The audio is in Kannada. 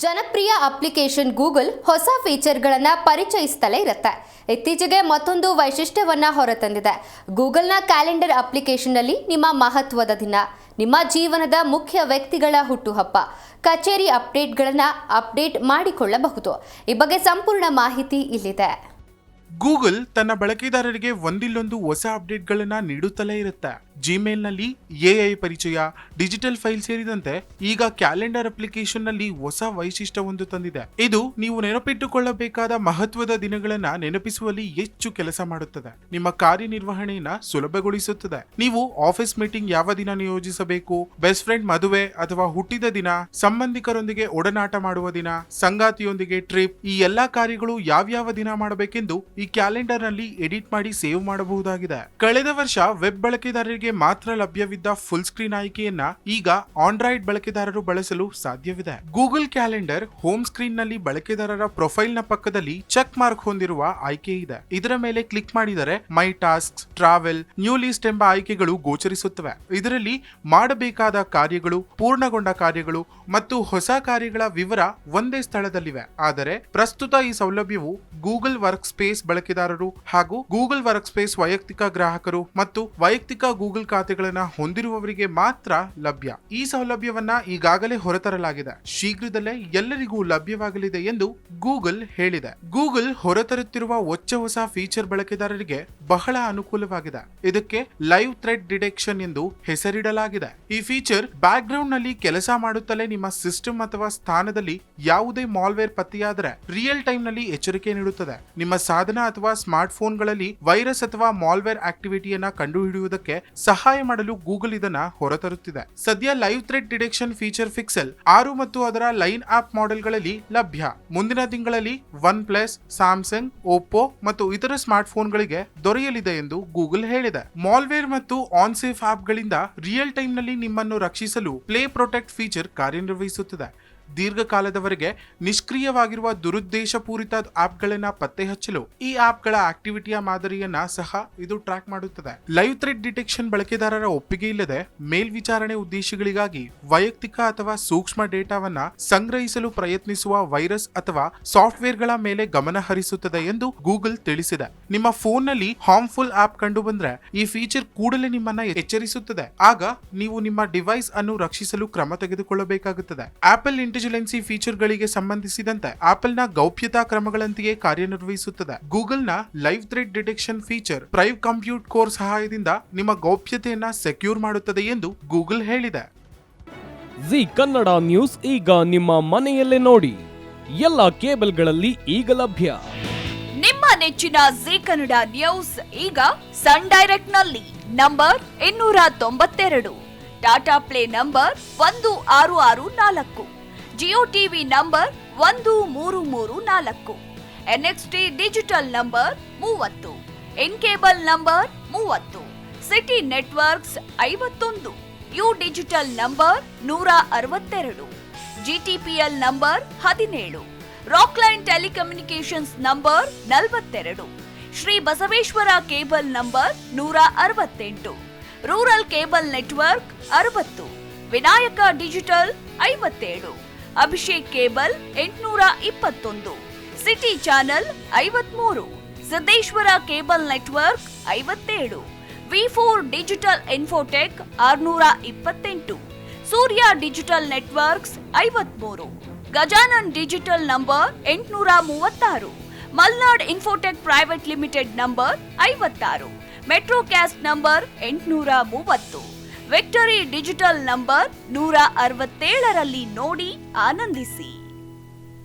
ಜನಪ್ರಿಯ ಅಪ್ಲಿಕೇಶನ್ ಗೂಗಲ್ ಹೊಸ ಫೀಚರ್ಗಳನ್ನು ಪರಿಚಯಿಸುತ್ತಲೇ ಇರುತ್ತೆ. ಇತ್ತೀಚೆಗೆ ಮತ್ತೊಂದು ವೈಶಿಷ್ಟ್ಯವನ್ನ ಹೊರತಂದಿದೆ. ಗೂಗಲ್ನ ಕ್ಯಾಲೆಂಡರ್ ಅಪ್ಲಿಕೇಶನ್ನಲ್ಲಿ ನಿಮ್ಮ ಮಹತ್ವದ ದಿನ, ನಿಮ್ಮ ಜೀವನದ ಮುಖ್ಯ ವ್ಯಕ್ತಿಗಳ ಹುಟ್ಟುಹಬ್ಬ, ಕಚೇರಿ ಅಪ್ಡೇಟ್ಗಳನ್ನು ಅಪ್ಡೇಟ್ ಮಾಡಿಕೊಳ್ಳಬಹುದು. ಈ ಬಗ್ಗೆ ಸಂಪೂರ್ಣ ಮಾಹಿತಿ ಇಲ್ಲಿದೆ. ಗೂಗಲ್ ತನ್ನ ಬಳಕೆದಾರರಿಗೆ ಒಂದಿಲ್ಲೊಂದು ಹೊಸ ಅಪ್ಡೇಟ್ಗಳನ್ನು ನೀಡುತ್ತಲೇ ಇರುತ್ತೆ. ಜಿಮೇಲ್ನಲ್ಲಿ ಎಐ ಪರಿಚಯ, ಡಿಜಿಟಲ್ ಫೈಲ್ ಸೇರಿದಂತೆ ಈಗ ಕ್ಯಾಲೆಂಡರ್ ಅಪ್ಲಿಕೇಶನ್ ನಲ್ಲಿ ಹೊಸ ವೈಶಿಷ್ಟ್ಯವೊಂದು ತಂದಿದೆ. ಇದು ನೀವು ನೆನಪಿಟ್ಟುಕೊಳ್ಳಬೇಕಾದ ಮಹತ್ವದ ದಿನಗಳನ್ನ ನೆನಪಿಸುವಲ್ಲಿ ಹೆಚ್ಚು ಕೆಲಸ ಮಾಡುತ್ತದೆ. ನಿಮ್ಮ ಕಾರ್ಯನಿರ್ವಹಣೆಯನ್ನ ಸುಲಭಗೊಳಿಸುತ್ತದೆ. ನೀವು ಆಫೀಸ್ ಮೀಟಿಂಗ್ ಯಾವ ದಿನ ನಿಯೋಜಿಸಬೇಕು, ಬೆಸ್ಟ್ ಫ್ರೆಂಡ್ ಮದುವೆ ಅಥವಾ ಹುಟ್ಟಿದ ದಿನ, ಸಂಬಂಧಿಕರೊಂದಿಗೆ ಒಡನಾಟ ಮಾಡುವ ದಿನ, ಸಂಗಾತಿಯೊಂದಿಗೆ ಟ್ರಿಪ್, ಈ ಎಲ್ಲಾ ಕಾರ್ಯಗಳು ಯಾವ್ಯಾವ ದಿನ ಮಾಡಬೇಕೆಂದು ಈ ಕ್ಯಾಲೆಂಡರ್ ನಲ್ಲಿ ಎಡಿಟ್ ಮಾಡಿ ಸೇವ್ ಮಾಡಬಹುದಾಗಿದೆ. ಕಳೆದ ವರ್ಷ ವೆಬ್ ಬಳಕೆದಾರರಿಗೆ ಮಾತ್ರ ಲಭ್ಯವಿದ್ದ ಫುಲ್ ಸ್ಕ್ರೀನ್ ಆಯ್ಕೆಯನ್ನ ಈಗ ಆಂಡ್ರಾಯ್ಡ್ ಬಳಕೆದಾರರು ಬಳಸಲು ಸಾಧ್ಯವಿದೆ. ಗೂಗಲ್ ಕ್ಯಾಲೆಂಡರ್ ಹೋಮ್ ಸ್ಕ್ರೀನ್ ನಲ್ಲಿ ಬಳಕೆದಾರರ ಪ್ರೊಫೈಲ್ ನ ಪಕ್ಕದಲ್ಲಿ ಚೆಕ್ ಮಾರ್ಕ್ ಹೊಂದಿರುವ ಆಯ್ಕೆ ಇದೆ. ಇದರ ಮೇಲೆ ಕ್ಲಿಕ್ ಮಾಡಿದರೆ ಮೈ ಟಾಸ್ಕ್ಸ್, ಟ್ರಾವೆಲ್, ನ್ಯೂ ಲಿಸ್ಟ್ ಎಂಬ ಆಯ್ಕೆಗಳು ಗೋಚರಿಸುತ್ತವೆ. ಇದರಲ್ಲಿ ಮಾಡಬೇಕಾದ ಕಾರ್ಯಗಳು, ಪೂರ್ಣಗೊಂಡ ಕಾರ್ಯಗಳು ಮತ್ತು ಹೊಸ ಕಾರ್ಯಗಳ ವಿವರ ಒಂದೇ ಸ್ಥಳದಲ್ಲಿವೆ. ಆದರೆ ಪ್ರಸ್ತುತ ಈ ಸೌಲಭ್ಯವು ಗೂಗಲ್ ವರ್ಕ್ ಸ್ಪೇಸ್ ಬಳಕೆದಾರರು ಹಾಗೂ ಗೂಗಲ್ ವರ್ಕ್ ಸ್ಪೇಸ್ ವೈಯಕ್ತಿಕ ಗ್ರಾಹಕರು ಮತ್ತು ವೈಯಕ್ತಿಕ ಗೂಗಲ್ ಖಾತೆಗಳನ್ನು ಹೊಂದಿರುವವರಿಗೆ ಮಾತ್ರ ಲಭ್ಯ. ಈ ಸೌಲಭ್ಯವನ್ನ ಈಗಾಗಲೇ ಹೊರತರಲಾಗಿದೆ. ಶೀಘ್ರದಲ್ಲೇ ಎಲ್ಲರಿಗೂ ಲಭ್ಯವಾಗಲಿದೆ ಎಂದು ಗೂಗಲ್ ಹೇಳಿದೆ. ಗೂಗಲ್ ಹೊರತರುತ್ತಿರುವ ಹೊಸ ಫೀಚರ್ ಬಳಕೆದಾರರಿಗೆ ಬಹಳ ಅನುಕೂಲವಾಗಿದೆ. ಇದಕ್ಕೆ ಲೈವ್ ಥ್ರೆಡ್ ಡಿಟೆಕ್ಷನ್ ಎಂದು ಹೆಸರಿಡಲಾಗಿದೆ. ಈ ಫೀಚರ್ ಬ್ಯಾಕ್ ಗ್ರೌಂಡ್ ನಲ್ಲಿ ಕೆಲಸ ಮಾಡುತ್ತಲೇ ನಿಮ್ಮ ಸಿಸ್ಟಮ್ ಅಥವಾ ಸ್ಥಾನದಲ್ಲಿ ಯಾವುದೇ ಮಾಲ್ವೇರ್ ಪತ್ತೆಯಾದರೆ ರಿಯಲ್ ಟೈಮ್ ನಲ್ಲಿ ಎಚ್ಚರಿಕೆ ನೀಡುತ್ತದೆ. ನಿಮ್ಮ ಸಾಧನ ಅಥವಾ ಸ್ಮಾರ್ಟ್ ಫೋನ್ಗಳಲ್ಲಿ ವೈರಸ್ ಅಥವಾ ಮಾಲ್ವೇರ್ ಆಕ್ಟಿವಿಟಿಯನ್ನ ಕಂಡುಹಿಡಿಯುವುದಕ್ಕೆ ಸಹಾಯ ಮಾಡಲು ಗೂಗಲ್ ಇದನ್ನ ಹೊರತರುತ್ತಿದೆ. ಸದ್ಯ live threat detection feature pixel 6 ಮತ್ತು ಅದರ ಲೈನ್ ಆಪ್ ಮಾಡೆಲ್ಗಳಲ್ಲಿ ಲಭ್ಯ. ಮುಂದಿನ ತಿಂಗಳಲ್ಲಿ ಒನ್ ಪ್ಲಸ್, ಸ್ಯಾಮ್ಸಂಗ್, ಓಪ್ಪೋ ಮತ್ತು ಇತರ ಸ್ಮಾರ್ಟ್ ಫೋನ್ಗಳಿಗೆ ದೊರೆಯಲಿದೆ ಎಂದು ಗೂಗಲ್ ಹೇಳಿದೆ. ಮಾಲ್ವೇರ್ ಮತ್ತು ಆನ್ಸೇಫ್ ಆಪ್ಗಳಿಂದ ರಿಯಲ್ ಟೈಮ್ ನಲ್ಲಿ ನಿಮ್ಮನ್ನು ರಕ್ಷಿಸಲು ಪ್ಲೇ ಪ್ರೊಟೆಕ್ಟ್ ಫೀಚರ್ ಕಾರ್ಯನಿರ್ವಹಿಸುತ್ತದೆ. ದೀರ್ಘಕಾಲದವರೆಗೆ ನಿಷ್ಕ್ರಿಯವಾಗಿರುವ ದುರುದ್ದೇಶಪೂರಿತ ಆಪ್ಗಳನ್ನ ಪತ್ತೆ ಹಚ್ಚಲು ಈ ಆಪ್ಗಳ ಆಕ್ಟಿವಿಟಿಯ ಮಾದರಿಯನ್ನ ಸಹ ಇದು ಟ್ರ್ಯಾಕ್ ಮಾಡುತ್ತದೆ. ಲೈವ್ ಥ್ರೆಡ್ ಡಿಟೆಕ್ಷನ್ ಬಳಕೆದಾರರ ಒಪ್ಪಿಗೆ ಇಲ್ಲದೆ ಮೇಲ್ವಿಚಾರಣೆ ಉದ್ದೇಶಗಳಿಗಾಗಿ ವೈಯಕ್ತಿಕ ಅಥವಾ ಸೂಕ್ಷ್ಮ ಡೇಟಾವನ್ನ ಸಂಗ್ರಹಿಸಲು ಪ್ರಯತ್ನಿಸುವ ವೈರಸ್ ಅಥವಾ ಸಾಫ್ಟ್ವೇರ್ಗಳ ಮೇಲೆ ಗಮನ ಹರಿಸುತ್ತದೆ ಎಂದು ಗೂಗಲ್ ತಿಳಿಸಿದೆ. ನಿಮ್ಮ ಫೋನ್ನಲ್ಲಿ ಹಾರ್ಮ್ಫುಲ್ ಆಪ್ ಕಂಡು ಬಂದ್ರೆ ಈ ಫೀಚರ್ ಕೂಡಲೇ ನಿಮ್ಮನ್ನ ಎಚ್ಚರಿಸುತ್ತದೆ. ಆಗ ನೀವು ನಿಮ್ಮ ಡಿವೈಸ್ ಅನ್ನು ರಕ್ಷಿಸಲು ಕ್ರಮ ತೆಗೆದುಕೊಳ್ಳಬೇಕಾಗುತ್ತದೆ. ಆಪಲ್ ಇಂಟೆಲಿಜೆನ್ಸಿ ಫೀಚರ್ ಗಳಿಗೆ ಸಂಬಂಧಿಸಿದಂತೆ ಆಪಲ್ ನ ಗೌಪ್ಯತಾ ಕ್ರಮಗಳಂತೆಯೇ ಕಾರ್ಯನಿರ್ವಹಿಸುತ್ತದೆ. ಗೂಗಲ್ ನ live threat detection feature private compute core ಸಹಾಯದಿಂದ ನಿಮ್ಮ ಗೌಪ್ಯತೆಯನ್ನ ಸೆಕ್ಯೂರ್ ಮಾಡುತ್ತದೆ ಎಂದು ಗೂಗಲ್ ಹೇಳಿದೆ. ಜಿ ಕನ್ನಡ ನ್ಯೂಸ್ ಈಗ ನಿಮ್ಮ ಮನೆಯಲ್ಲೇ ನೋಡಿ. ಎಲ್ಲ ಕೇಬಲ್ಗಳಲ್ಲಿ ಈಗ ಲಭ್ಯ. ನಿಮ್ಮ ನೆಚ್ಚಿನ ಜಿ ಕನ್ನಡ ನ್ಯೂಸ್ ಈಗ ಸನ್ ಡೈರೆಕ್ಟ್ ನಲ್ಲಿ number 292, Tata Play number 1664, Jio TV number 1334, NXT digital number 30, in cable number 30, city networks 51, U digital number 162, GTPL number 17, Rockline telecommunications number 42, Shri Basaveshwara cable number 168, rural cable network 60, Vinayaka digital 57, Abhishek cable 821, city channel 53, Siddeshwara cable network 57, ವಿ4 digital infotech 628, Surya digital networks 53, Gajanan digital number 836, Malnad infotech private limited number 56, Metrocast number 830, victory digital number 167ರಲ್ಲಿ ನೋಡಿ ಆನಂದಿಸಿ.